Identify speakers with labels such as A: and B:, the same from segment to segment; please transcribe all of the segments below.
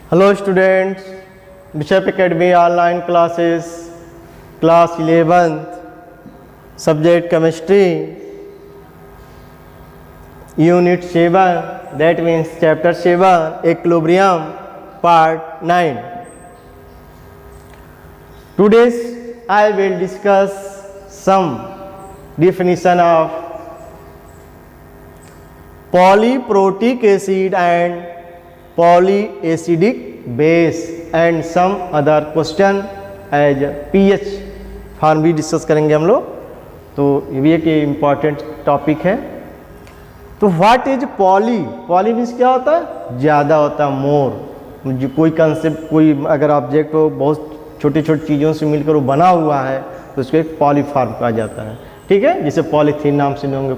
A: Hello students, Bishop Academy online classes, class 11th, subject chemistry, unit 7, that means chapter 7, equilibrium, part 9. Today I will discuss some definition of polyprotic acid and polyacidic base and some other question as pH form भी discuss करेंगे हम लोग। तो ये भी एक important topic है। तो what is poly? Poly means क्या होता है? ज़्यादा होता है, मोर। जो कोई कंसेप्ट, कोई अगर ऑब्जेक्ट हो बहुत छोटी छोटी चीज़ों से मिलकर वो बना हुआ है तो उसको एक पॉली फॉर्म कहा जाता है। ठीक है, जिसे पॉलीथीन नाम से होंगे,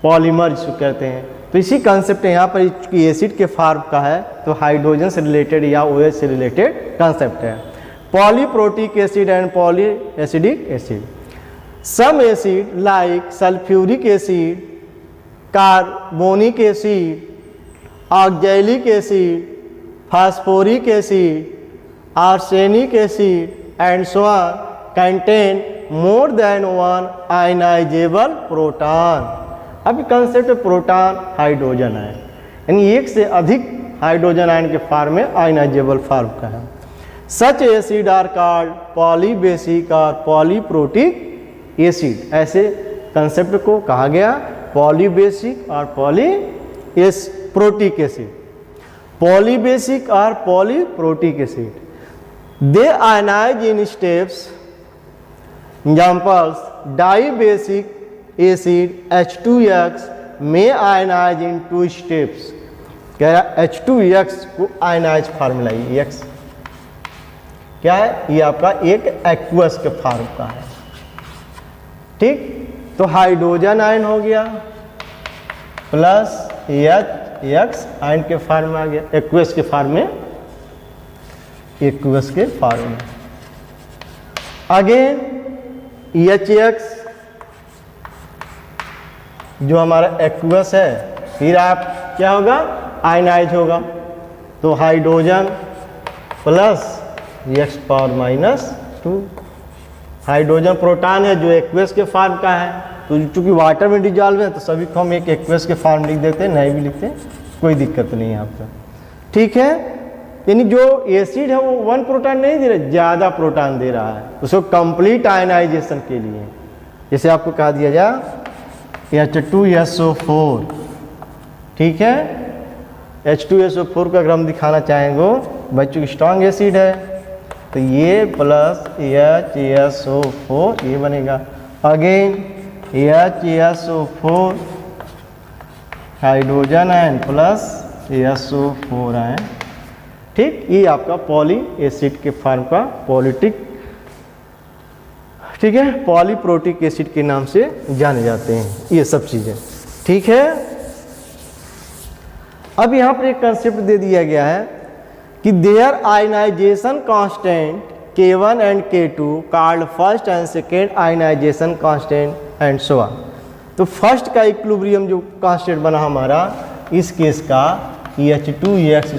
A: पॉलीमर जिसको कहते हैं। तो इसी कंसेप्ट यहाँ पर एसिड के फॉर्म का है, तो हाइड्रोजन से रिलेटेड या OH से रिलेटेड कंसेप्ट है। Polyprotic acid and polyacidic acid. Some acid like sulphuric acid, carbonic acid, oxalic acid, phosphoric acid, arsenic acid and so on contain more than one ionisable proton. अब concept proton hydrogen ion, यानी एक से अधिक hydrogen ion के form में ionisable form का है। Such acid are called polybasic और पॉलीप्रोटिक एसिड। ऐसे कंसेप्ट को कहा गया पॉलीबेसिक और पॉलीप्रोटिक एसिड। पॉलीबेसिक और polyprotic acid they ionise in steps. Examples dibasic acid H2X में आयनाइज इन 2 स्टेप्स। कह रहा H2X को आयनाइज फार्मूला X क्या है? ये आपका एक एक्वस के फॉर्म का है। ठीक, तो हाइड्रोजन आयन हो गया प्लस H आयन के फॉर्म में आ गया, एक्वस के फॉर्म में, एक्वस के फॉर्म में। अगेन HX जो हमारा एक्वस है, फिर आप क्या होगा? आयनाइज होगा। तो hydrogen plus X power -2। Hydrogen proton है जो एक्वस के फॉर्म का है, तो चूंकि वाटर में डिजॉल्व है तो सभी को हम एक एक्वस के फॉर्म लिख देते हैं, नहीं भी लिखते हैं, कोई दिक्कत नहीं है आपका। ठीक है, यानी जो एसिड है वो 1 प्रोटॉन नहीं दे रहा, ज़्यादा प्रोटॉन दे रहा है उसको कंप्लीट आयनाइजेशन के लिए। जैसे आपको कहा दिया जाए H2SO4। ठीक है, H2SO4 का अगर हम दिखाना चाहेंगे, बच्चों की स्ट्रॉन्ग एसिड है तो ये प्लस HSO4 ये बनेगा। Again HSO4 hydrogen ion plus SO4 ion. ठीक, ये आपका पॉली एसिड के फॉर्म का पॉलिटिक, ठीक है, पॉलीप्रोटिक एसिड के नाम से जाने जाते हैं ये सब चीज़ें। ठीक है, अब यहाँ पर एक कंसेप्ट दे दिया गया है कि their ionisation constant K1 and K2 called first and second ionisation constant and so on. तो फर्स्ट का इक्विलिब्रियम जो कांस्टेंट बना हमारा इस केस का H2X =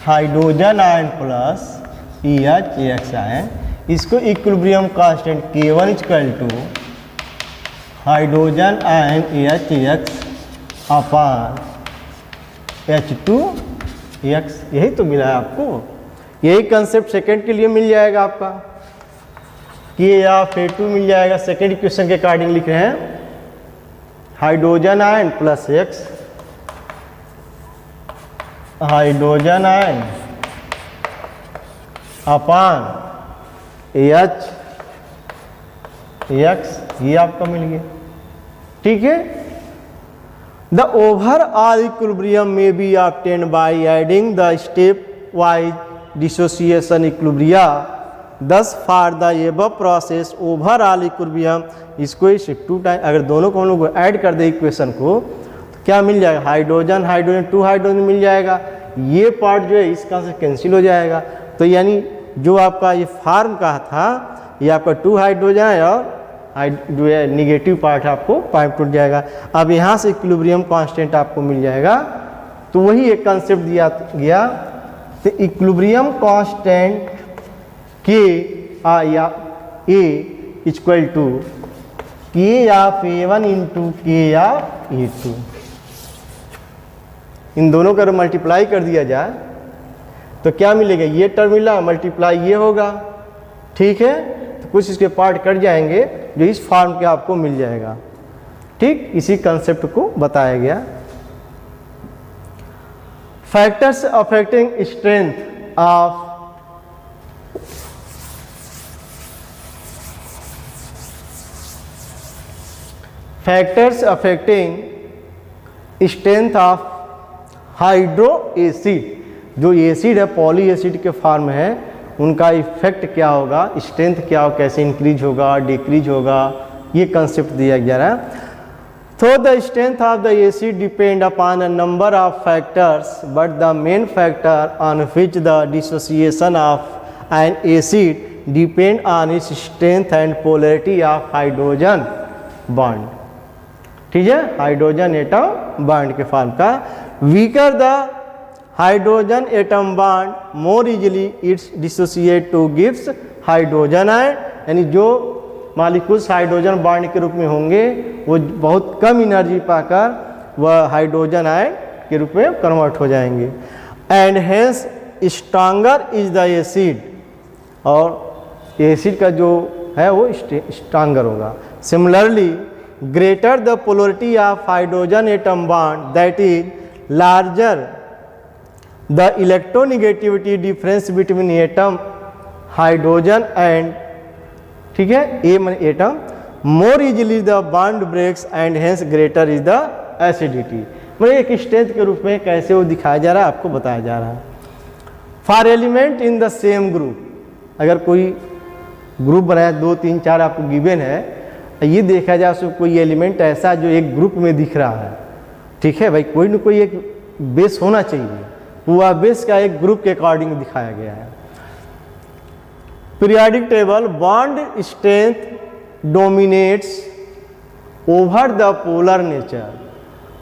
A: hydrogen ion plus HX ion, इसको equilibrium constant K1 = hydrogen ion HX upon H2X। यही तो मिला है आपको, यही कंसेप्ट सेकंड के लिए मिल जाएगा आपका, K या K2 मिल जाएगा। सेकंड इक्वेशन के अकॉर्डिंग लिख रहे हैं hydrogen ion plus X, hydrogen ion upon HX, ये आपका मिल गया। ठीक है, the overall equilibrium may be obtained by adding the stepwise dissociation equilibria. Thus for the above process overall equilibrium, इसको इस 2 टाइम अगर दोनों को हम लोग ऐड कर दे इक्वेशन को तो क्या मिल जाएगा? हाइड्रोजन हाइड्रोजन 2 हाइड्रोजन मिल जाएगा। ये पार्ट जो है इसका से कैंसिल हो जाएगा। तो यानी जो आपका ये फॉर्म का था ये आपका 2 हाइड्रोजन है और जो है निगेटिव पार्ट आपको पाइप टूट जाएगा। अब यहाँ से इक्विलिब्रियम कांस्टेंट आपको मिल जाएगा। तो वही एक कंसेप्ट दिया गया तो इक्विलिब्रियम कांस्टेंट के या ए इक्वल टू के ऑफ A1 इंटू के ऑफ A2। इन दोनों का मल्टीप्लाई कर दिया जाए तो क्या मिलेगा, ये टर्म मिला मल्टीप्लाई ये होगा, ठीक है। तो कुछ इसके पार्ट कट जाएंगे जो इस फॉर्म के आपको मिल जाएगा, ठीक। इसी कंसेप्ट को बताया गया। Factors affecting strength of factors affecting strength of hydro acid, जो एसिड है पॉली एसिड के फॉर्म है, उनका इफेक्ट क्या होगा, स्ट्रेंथ क्या होगा, कैसे इंक्रीज होगा डिक्रीज होगा, ये कंसेप्ट दिया गया है। So the strength of the acid depend upon a number of factors, but the main factor on which the dissociation of an acid depend on its strength and polarity of hydrogen bond, ठीक है, hydrogen atom bond के form का। Weaker the hydrogen atom bond more easily it's dissociate two gives hydrogen ion, यानी जो molecules hydrogen bond के रूप में होंगे वो बहुत कम एनर्जी पाकर वह हाइड्रोजन आयन के रूप में कन्वर्ट हो जाएंगे। And hence stronger is the acid, और एसिड का जो है वो स्ट्रांगर होगा। Similarly greater the polarity of hydrogen atom bond that is larger the electronegativity difference between atom hydrogen and, ठीक है, a man atom, more easily the bond breaks and hence greater is the acidity. मतलब एक strength के रूप में कैसे वो दिखाया जा रहा है आपको बताया जा रहा है। For element in the same group, अगर कोई ग्रुप बनाया 2 3 4 आपको गिवन है, ये देखा जाए उसमें कोई एलिमेंट ऐसा जो एक ग्रुप में दिख रहा है, ठीक है भाई, कोई ना कोई एक बेस होना चाहिए, पूरा बेस का एक ग्रुप के अकॉर्डिंग दिखाया गया है। Periodic table bond strength dominates over the polar nature,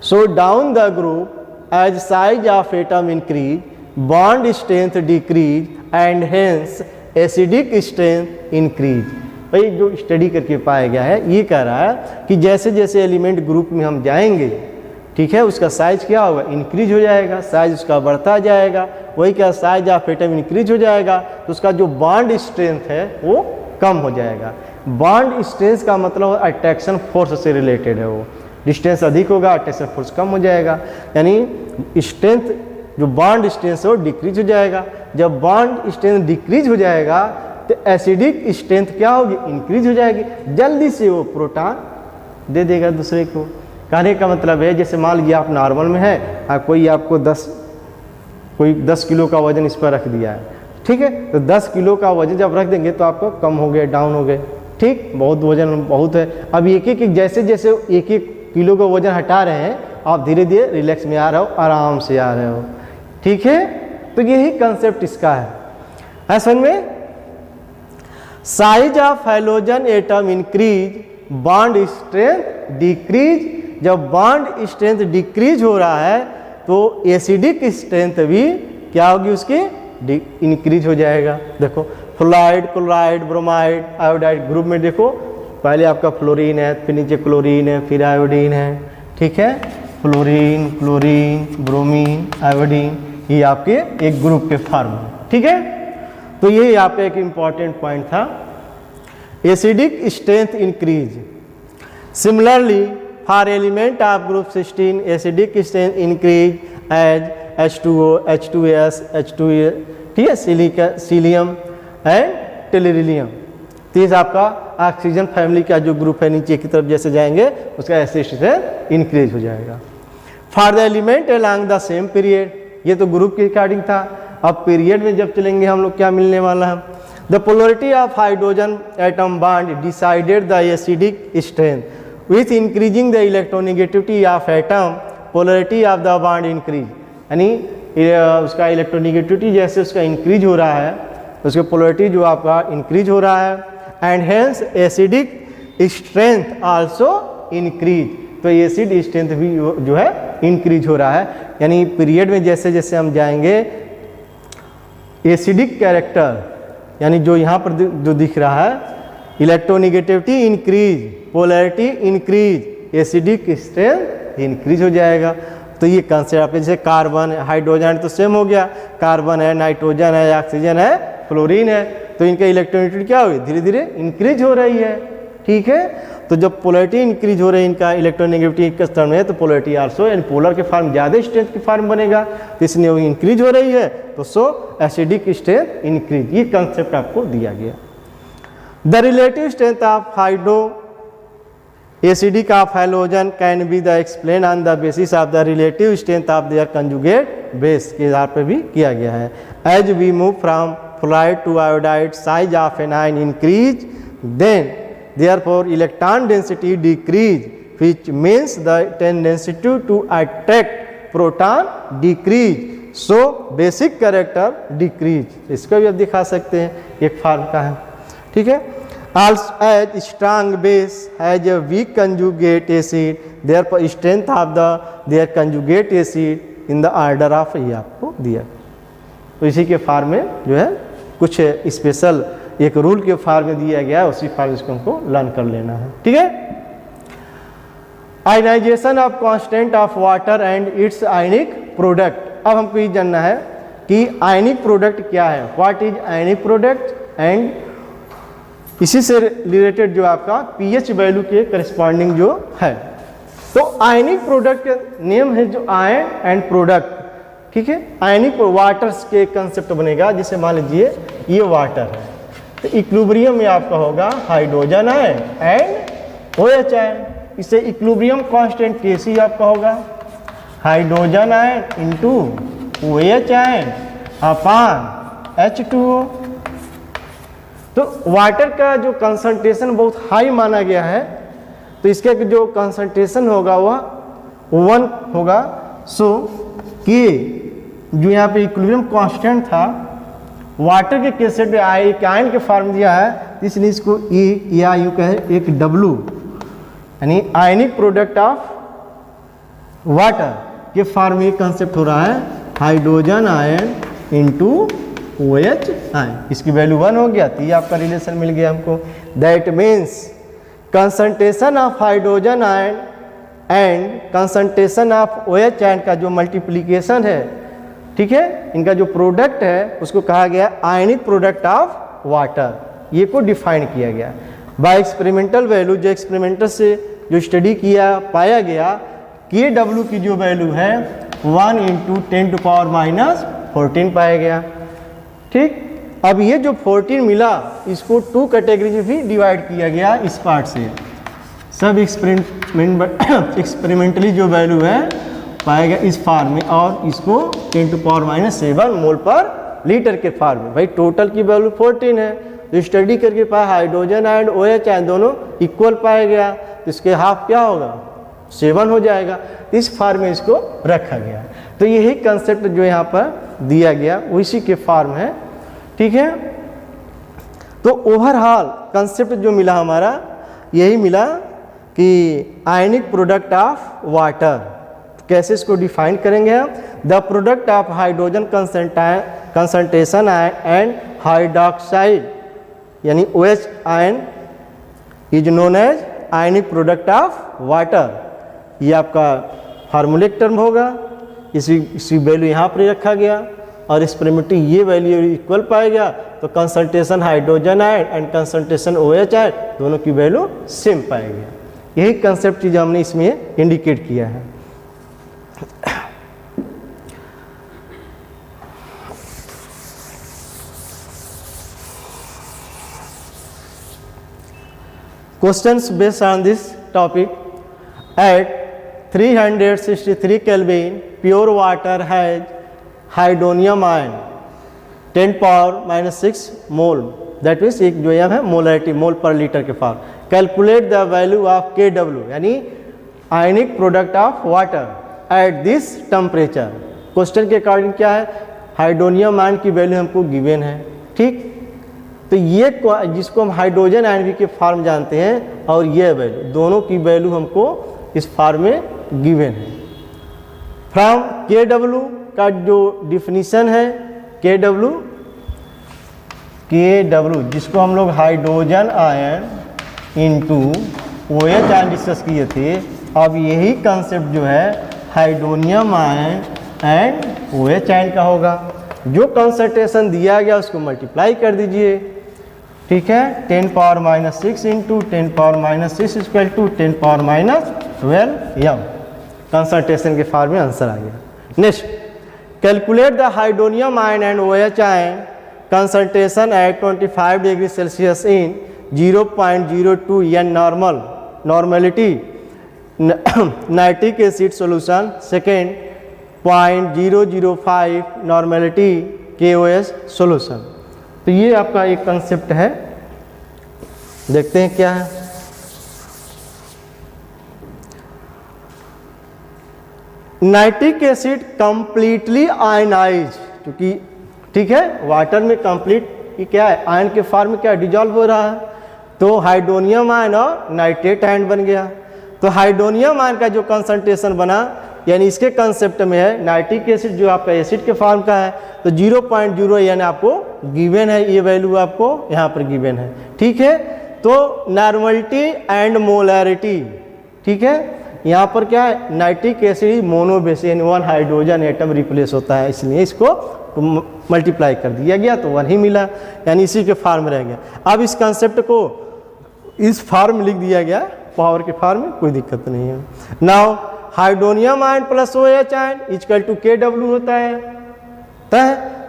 A: so down the group as size of atom increase bond strength decrease and hence acidic strength increase. भाई जो स्टडी करके पाया गया है ये कह रहा है कि जैसे जैसे एलिमेंट ग्रुप में हम जाएंगे, ठीक है, उसका साइज क्या होगा, इंक्रीज हो जाएगा, साइज उसका बढ़ता जाएगा, वही क्या साइज ऑफ एटम इंक्रीज हो जाएगा तो उसका जो बॉन्ड स्ट्रेंथ है वो कम हो जाएगा। बॉन्ड स्ट्रेंथ का मतलब अट्रैक्शन फोर्स से रिलेटेड है, वो डिस्टेंस अधिक होगा अट्रैक्शन फोर्स कम हो जाएगा, यानी स्ट्रेंथ जो बॉन्ड स्ट्रेंथ है वो डिक्रीज हो जाएगा। जब बॉन्ड स्ट्रेंथ डिक्रीज हो जाएगा तो एसिडिक स्ट्रेंथ क्या होगी, इंक्रीज हो जाएगी, जल्दी से वो प्रोटॉन दे देगा दूसरे को। कहने का मतलब है जैसे मान लीजिए आप नॉर्मल में है, कोई आपको 10 किलो का वजन इस पर रख दिया है, ठीक है, तो 10 किलो का वजन जब रख देंगे तो आपको कम हो गए, डाउन हो गए, ठीक, बहुत वजन बहुत है। अब एक एक जैसे जैसे एक एक किलो का वजन हटा रहे हैं आप धीरे धीरे रिलैक्स में आ रहे हो, आराम से आ रहे हो, ठीक है। तो यही कंसेप्ट इसका है समझ में। Size of hydrogen atom increase bond strength decrease, जब बॉन्ड स्ट्रेंथ डिक्रीज हो रहा है तो एसिडिक स्ट्रेंथ भी क्या होगी उसकी, इंक्रीज हो जाएगा। देखो fluoride chloride bromide iodide group में देखो पहले आपका फ्लोरीन है, फिर नीचे क्लोरीन है, फिर आयोडीन है, ठीक है, फ्लोरीन क्लोरीन ब्रोमीन आयोडीन, ये आपके एक ग्रुप के फॉर्म है, ठीक है। तो ये यहाँ पे एक इम्पॉर्टेंट पॉइंट था, acidic strength increase. Similarly for element of group 16 acidic strength increase as H2O H2S H2A, ठीक है, सीलियम एंड टेलुरियम। तो ये आपका ऑक्सीजन फैमिली का जो ग्रुप है नीचे की तरफ जैसे जाएंगे उसका एसिडिक स्ट्रेंथ इंक्रीज हो जाएगा। For the element along the same period, ये तो ग्रुप के अकॉर्डिंग था, अब पीरियड में जब चलेंगे हम लोग क्या मिलने वाला है, the polarity of hydrogen atom bond decided the acidic strength with increasing the electronegativity of atom polarity of the bond increase, यानी उसका इलेक्ट्रोनेगेटिविटी जैसे उसका इंक्रीज हो रहा है उसके पोलरिटी जो आपका इंक्रीज हो रहा है, and hence acidic strength also increase, तो एसिड स्ट्रेंथ भी जो है इंक्रीज हो रहा है। यानी पीरियड में जैसे जैसे हम जाएंगे एसिडिक कैरेक्टर, यानी जो यहाँ पर जो दिख रहा है, electronegativity increase, polarity increase, acidic strength increase हो जाएगा। तो ये कंसेप्ट आपके जैसे कार्बन है, हाइड्रोजन तो सेम हो गया, कार्बन है, नाइट्रोजन है, ऑक्सीजन है, फ्लोरीन है, तो इनका इलेक्ट्रोनिगेटिविटी क्या हुई, धीरे धीरे इंक्रीज हो रही है। ठीक है, तो जब पोलैरिटी इंक्रीज हो रही है, इनका इलेक्ट्रोनिगेटिविटी के स्तर में है, तो पोलैरिटी आल्सो यानी पोलर के फॉर्म ज़्यादा स्ट्रेंथ की फॉर्म बनेगा, तो इसलिए वो इंक्रीज हो रही है, तो सो एसिडिक स्ट्रेंथ इंक्रीज, ये कंसेप्ट आपको दिया गया। The relative strength of hydro acidic of halogen can be the explain on the basis of the relative strength of their conjugate base, के आधार पर भी किया गया है। As we move from fluoride to iodide, size of an ion increase, then therefore electron density decrease, which means the tendency to attract proton decrease, so basic character decrease। इसको भी आप दिखा सकते हैं, एक फॉर्म का है। ठीक है, also as strong base has a weak conjugate acid, therefore strength of their conjugate acid in the order of, ये आपको दिया। तो इसी के फॉर्म में जो है कुछ स्पेशल एक रूल के फॉर्म में दिया गया है, उसी फॉर्म इसको हमको लर्न कर लेना है। ठीक है, ionisation of constant of water and its ionic product. अब हमको ये जानना है कि आयनिक प्रोडक्ट क्या है, what is ionic product, and इसी से रिलेटेड जो आपका पीएच वैल्यू के करस्पॉन्डिंग जो है। तो आयनिक प्रोडक्ट नेम है जो आयन एंड प्रोडक्ट। ठीक है, आयनिक वाटर्स के कंसेप्ट बनेगा, जिसे मान लीजिए ये वाटर है, तो इक्विलिब्रियम में आपका होगा hydrogen ion and OH ion, इसे इक्विलिब्रियम कांस्टेंट Kc आपका होगा hydrogen ion into OH ion upon H2O। तो वाटर का जो कंसंट्रेशन बहुत हाई माना गया है, तो इसका जो कंसंट्रेशन होगा वह 1 होगा। सो K जो यहाँ पे इक्विलिब्रियम कांस्टेंट था, वाटर के केसेट में आयन के फॉर्म दिया है, इसलिए इसको E या यूँ कहे एक W, यानी आयनिक प्रोडक्ट ऑफ वाटर के फॉर्म में कंसेप्ट हो रहा है hydrogen ion into OH ion. इसकी वैल्यू 1 हो गया, तो ये आपका रिलेशन मिल गया हमको। That means concentration of hydrogen ion and concentration of OH ion का जो मल्टीप्लीकेशन है, ठीक है, इनका जो प्रोडक्ट है उसको कहा गया आयनिक प्रोडक्ट ऑफ वाटर, ये को डिफाइन किया गया बाय एक्सपेरिमेंटल वैल्यू। जो एक्सपेरिमेंटल से जो स्टडी किया पाया गया KW की जो वैल्यू है 1 × 10⁻⁻14 पाया गया। ठीक, अब ये जो 14 मिला इसको 2 कैटेगरी में भी डिवाइड किया गया इस पार्ट से। सब एक्सपेरिमेंटली जो वैल्यू है पाया गया इस फॉर्म में, और इसको 10⁻⁷ मोल पर लीटर के फॉर्म में। भाई टोटल की वैल्यू 14 है, तो स्टडी करके पाया हाइड्रोजन एंड OH आयन दोनों इक्वल पाया गया, तो इसके हाफ क्या होगा 7 हो जाएगा। इस फॉर्म में इसको रखा गया। तो यही कंसेप्ट जो यहाँ पर दिया गया उसी के फॉर्म है। ठीक है, तो ओवरऑल कंसेप्ट जो मिला हमारा यही मिला कि आयनिक प्रोडक्ट ऑफ वाटर। कैसे इसको डिफाइन करेंगे हम, the product of hydrogen concentration and hydroxide यानी OH ion is known as ionic product of water. ये आपका फार्मूलिक टर्म होगा, इसी वैल्यू यहाँ पर रखा गया, और एक्सपेरिमेंटली ये वैल्यू इक्वल पाया गया, तो concentration hydrogen ion and concentration OH ion दोनों की वैल्यू सेम पाया गया। यही कंसेप्ट चीज़ हमने इसमें इंडिकेट किया है। Questions based on this topic. At 363 Kelvin, pure water has hydronium ion 10⁻⁻6 mole. That means एक जो है मोलरिटी मोल पर लीटर के form. Calculate the value of KW यानी आयनिक product of water at this temperature. Question के according क्या है, hydronium ion की value हमको गिवन है। ठीक, तो ये जिसको हम हाइड्रोजन आयन के फॉर्म जानते हैं, और ये वैल्यू दोनों की वैल्यू हमको इस फॉर्म में गिवन है। फ्रॉम KW का जो डिफिनीशन है, KW KW, जिसको हम लोग hydrogen ion into OH ion discuss किए थे, अब यही कंसेप्ट जो है hydronium ion and OH ion का होगा। जो कंसंट्रेशन दिया गया उसको मल्टीप्लाई कर दीजिए, ठीक है। 10 power minus 6 into 10 power minus 6 equal to 10 power minus 12 m। Concentration के फॉर्म में आंसर आ गया। Next, calculate the hydronium ion and OH ion concentration at 25 degree Celsius in 0.02 n normality nitric acid solution. Second, 0.005 normality KOH solution. तो ये आपका एक concept है, देखते हैं क्या है। नाइट्रिक एसिड कंप्लीटली आयनाइज, क्योंकि ठीक है वाटर में कंप्लीट क्या है, आयन के फॉर्म में क्या डिजॉल्व हो रहा है, तो हाइड्रोनियम आयन और नाइट्रेट आयन बन गया। तो हाइड्रोनियम आयन का जो कंसंट्रेशन बना, यानी इसके कंसेप्ट में है नाइट्रिक एसिड जो आपका एसिड के फॉर्म का है, तो 0.0 यानी आपको गिवन है, ये वैल्यू आपको यहाँ पर गिवन है, ठीक है। तो नॉर्मलिटी एंड मोलैरिटी, ठीक है, यहाँ पर क्या है नाइट्रिक एसिड मोनो बेस यानी 1 हाइड्रोजन एटम रिप्लेस होता है, इसलिए इसको मल्टीप्लाई कर दिया गया तो 1 ही मिला, यानी इसी के फॉर्म में रह गया। अब इस कंसेप्ट को इस फॉर्म में लिख दिया गया, पावर के फॉर्म में, कोई दिक्कत नहीं है। Now hydronium ion plus OH ion equal to KW होता है,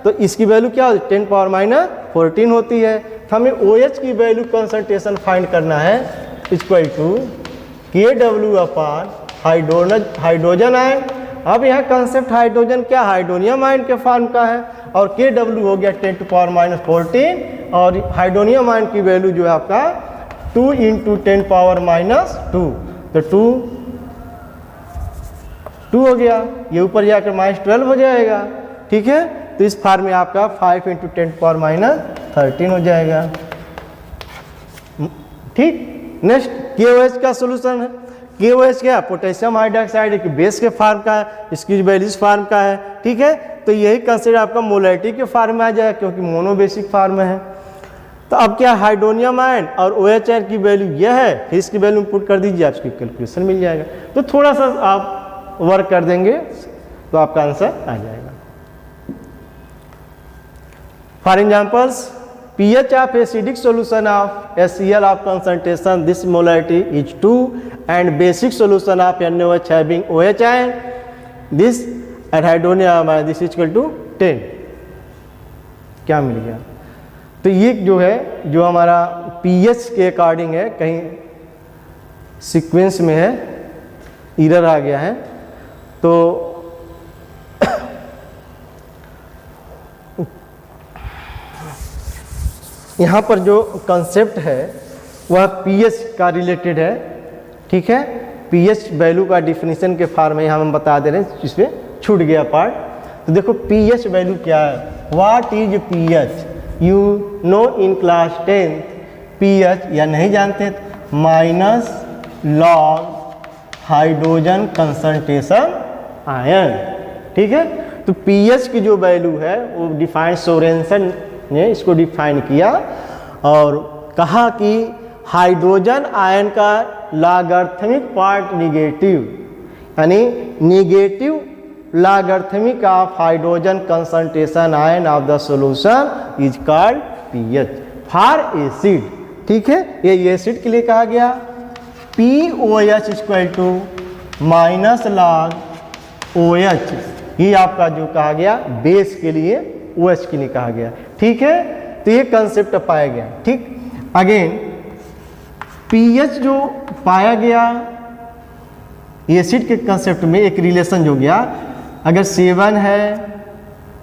A: तो इसकी वैल्यू क्या होती है 10 पावर माइनस 14 होती है। तो हमें OH की वैल्यू कंसंट्रेशन फाइंड करना है, equal to KW upon hydrogen ion. अब यहाँ कंसेप्ट हाइड्रोजन क्या हाइड्रोनियम आयन के फॉर्म का है, और KW हो गया 10 टू पावर माइनस 14, और हाइड्रोनियम आयन की वैल्यू जो है आपका 2 इंटू 10 पावर माइनस 2, तो 2 हो गया, ये ऊपर जाकर -12 हो जाएगा, ठीक है। तो इस फॉर्म में आपका 5 इंटू 10 पावर माइनस 13 हो जाएगा, ठीक। नेक्स्ट, KOH का सोल्यूशन है। KOH क्या पोटेशियम हाइड्रोक्साइड की बेस के फॉर्म का है, इसकी वैल्यू इस फॉर्म का है, ठीक है। तो यही कंसिडर आपका मोलैरिटी के फॉर्म में आ जाएगा, क्योंकि मोनो बेसिक फॉर्म में है। तो अब क्या हाइड्रोनियम आयन और OH आयन की वैल्यू यह है, फिर इसकी वैल्यू पुट कर दीजिए, आपकी कैलकुलेशन मिल जाएगा। तो थोड़ा सा आप वर्क कर देंगे तो आपका आंसर आ जाएगा। For examples, pH of acidic solution of HCl of concentration this molarity is 2 and basic solution of NaOH having OH ion this at hydronium ion this is equal to 10। क्या मिल गया? तो ये जो है जो हमारा pH के अकॉर्डिंग है, कहीं सीक्वेंस में है, एरर आ गया है, तो यहाँ पर जो कंसेप्ट है वह pH का रिलेटेड है, ठीक है। pH वैल्यू का डिफिनीशन के फॉर्म में यहाँ हम बता दे रहे हैं, इसमें छूट गया पार्ट। तो देखो pH वैल्यू क्या है, what is pH, you know in class 10 pH या नहीं जानते, minus log hydrogen concentration ion, ठीक है। तो pH की जो वैल्यू है वो डिफाइन सोरेनसन ने इसको डिफाइन किया और कहा कि हाइड्रोजन आयन का लॉगरिथमिक पार्ट निगेटिव, यानी negative logarithmic of hydrogen concentration ion of the solution is called pH for acid, ठीक है। ये एसिड के लिए कहा गया POH equal to minus log OH, ये आपका जो कहा गया बेस के लिए OH के लिए कहा गया, ठीक है। तो ये कंसेप्ट पाया गया, ठीक। अगेन pH जो पाया गया एसिड के कंसेप्ट में एक रिलेशन जो गया, अगर 7 है,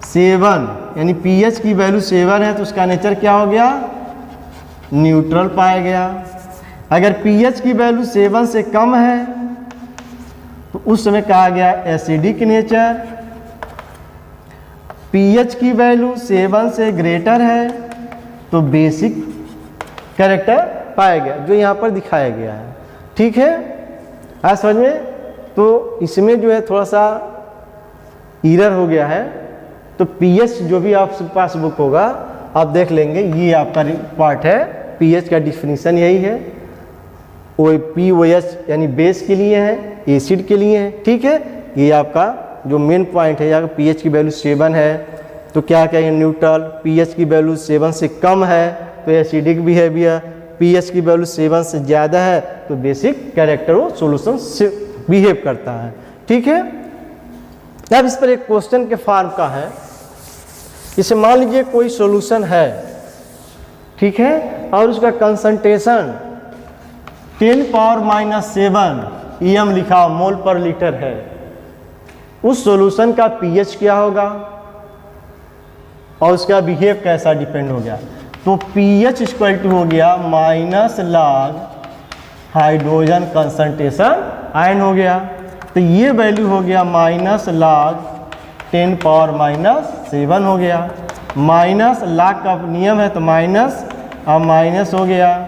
A: 7 यानी pH की वैल्यू 7 है तो उसका नेचर क्या हो गया, न्यूट्रल पाया गया। अगर pH की वैल्यू 7 से कम है तो उस समय कहा गया एसिडिक नेचर। pH की वैल्यू 7 से ग्रेटर है तो बेसिक कैरेक्टर पाया गया, जो यहाँ पर दिखाया गया है, ठीक है। आज समझ में, तो इसमें जो है थोड़ा सा एरर हो गया है। तो pH जो भी आपके पास बुक होगा आप देख लेंगे, ये आपका पार्ट है। पीएच का डिफिनीशन यही है। POH यानी बेस के लिए है, एसिड के लिए है, ठीक है। ये आपका जो मेन पॉइंट है, यहाँ पीएच की वैल्यू 7 है तो क्या कहेंगे न्यूट्रल। पीएच की वैल्यू 7 से कम है तो एसिडिक बिहेवियर, पीएच की वैल्यू 7 से ज़्यादा है तो बेसिक कैरेक्टर वो सोल्यूशन से बिहेव करता है, ठीक है। अब इस पर एक क्वेश्चन के फॉर्म का है। इसे मान लीजिए कोई सॉल्यूशन है, ठीक है, और उसका कंसंट्रेशन 10⁻⁷ EM लिखा मोल पर लीटर है। उस सॉल्यूशन का पीएच क्या होगा और उसका बिहेव कैसा डिपेंड हो गया। तो पीएच इक्वल टू हो गया minus log hydrogen concentration ion हो गया। तो ये वैल्यू हो गया माइनस log 10⁻⁷ हो गया। माइनस log का नियम है तो माइनस, अब माइनस हो गया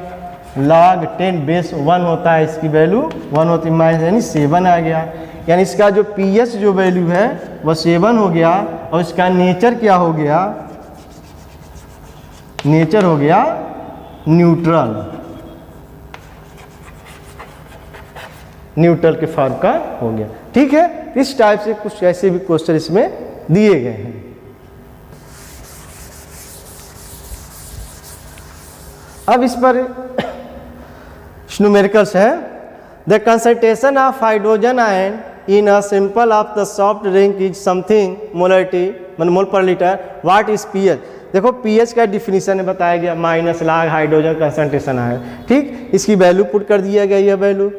A: log 10 बेस 1 होता है, इसकी वैल्यू 1 होती है, माइनस यानी 7 आ गया। यानी इसका जो पीएच जो वैल्यू है वह 7 हो गया और इसका नेचर क्या हो गया, नेचर हो गया न्यूट्रल, न्यूट्रल के फॉर्म का हो गया, ठीक है। इस टाइप से कुछ ऐसे भी क्वेश्चन इसमें दिए गए हैं। अब इस पर न्यूमेरिकल्स है। The concentration of hydrogen ion in a simple of the soft drink is something molarity mole per litre, what is pH. देखो पीएच का डिफिनीशन बताया गया माइनस log हाइड्रोजन कंसंट्रेशन है, ठीक। इसकी वैल्यू पुट कर दिया गया, ये वैल्यू,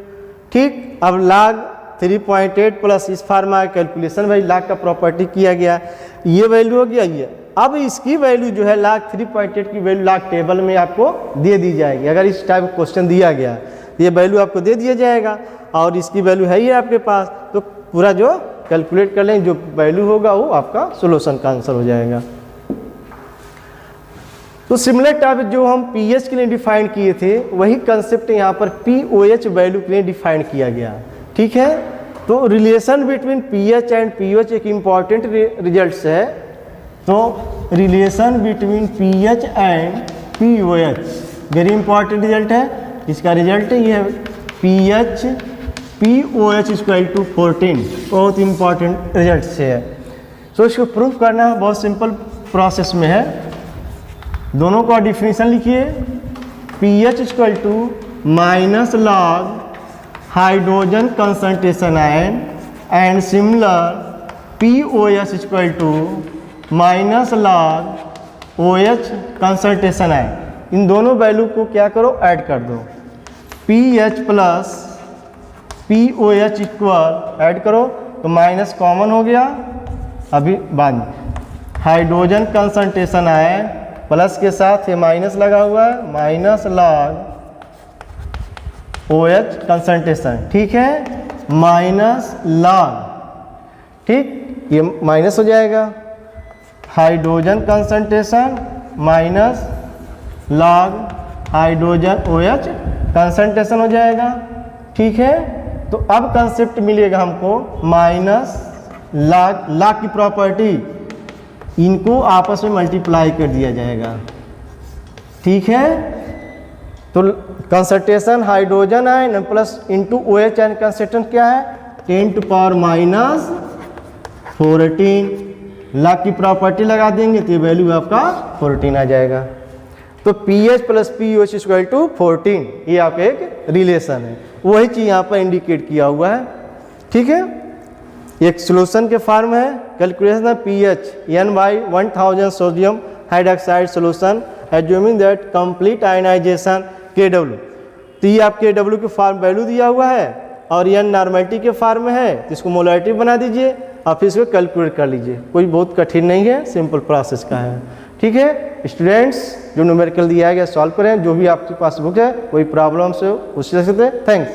A: ठीक। अब log 3.8 प्लस इस फार्मा कैलकुलेशन भाई log का प्रॉपर्टी किया गया, ये वैल्यू हो गया ये। अब इसकी वैल्यू जो है log 3.8 की वैल्यू log टेबल में आपको दे दी जाएगी। अगर इस टाइप का क्वेश्चन दिया गया ये वैल्यू आपको दे दिया जाएगा और इसकी वैल्यू है ही आपके पास, तो पूरा जो कैलकुलेट कर लें, जो वैल्यू होगा वो आपका सोल्यूशन का आंसर हो जाएगा। तो सिमिलर टाइप जो हम पीएच के लिए डिफाइन किए थे वही कंसेप्ट यहाँ पर पीओएच वैल्यू के लिए डिफाइन किया गया, ठीक है। तो relation between pH and pOH एक इम्पॉर्टेंट रिजल्ट्स है। तो relation between pH and pOH very important result है। इसका रिजल्ट ये है पीएच पीओएच इक्वल टू 14, बहुत इंपॉर्टेंट रिजल्ट से है। तो इसको प्रूफ करना बहुत सिंपल प्रोसेस में है। दोनों का डिफिनीशन लिखिए, pH equal to minus log hydrogen concentration ion and similar pOH equal to minus log OH concentration ion. इन दोनों वैल्यू को क्या करो, ऐड कर दो। PH plus pOH equal add करो तो माइनस कॉमन हो गया, अभी बाद में हाइड्रोजन कंसंट्रेशन आयन प्लस के साथ ये माइनस लगा हुआ है, माइनस log OH कंसंट्रेशन, ठीक है, माइनस log, ठीक, ये माइनस हो जाएगा hydrogen concentration minus log hydrogen OH concentration हो जाएगा, ठीक है। तो अब कंसेप्ट मिलेगा हमको माइनस log की प्रॉपर्टी, इनको आपस में मल्टीप्लाई कर दिया जाएगा, ठीक है। तो concentration hydrogen ion plus into OH ion concentration क्या है 10⁻⁻14। log की प्रॉपर्टी लगा देंगे तो ये वैल्यू आपका 14 आ जाएगा। तो pH plus pOH equal to 14, ये आपका एक रिलेशन है, वही चीज़ यहाँ पर इंडिकेट किया हुआ है, ठीक है। एक सोल्यूशन के फॉर्म है, calculation pH N/1000 sodium hydroxide solution assuming that complete ionisation KW। तो ये आप KW के फॉर्म वैल्यू दिया हुआ है और N नॉर्मेलिटी के फॉर्म में है, तो इसको मोलरिटी बना दीजिए और फिर इसको कैलकुलेट कर लीजिए। कोई बहुत कठिन नहीं है, सिंपल प्रोसेस का है, ठीक है। स्टूडेंट्स जो न्यूमेरिकल दिया गया सॉल्व करें, जो भी आपके पास बुक है कोई प्रॉब्लम से पूछ सकते हैं। थैंक्स।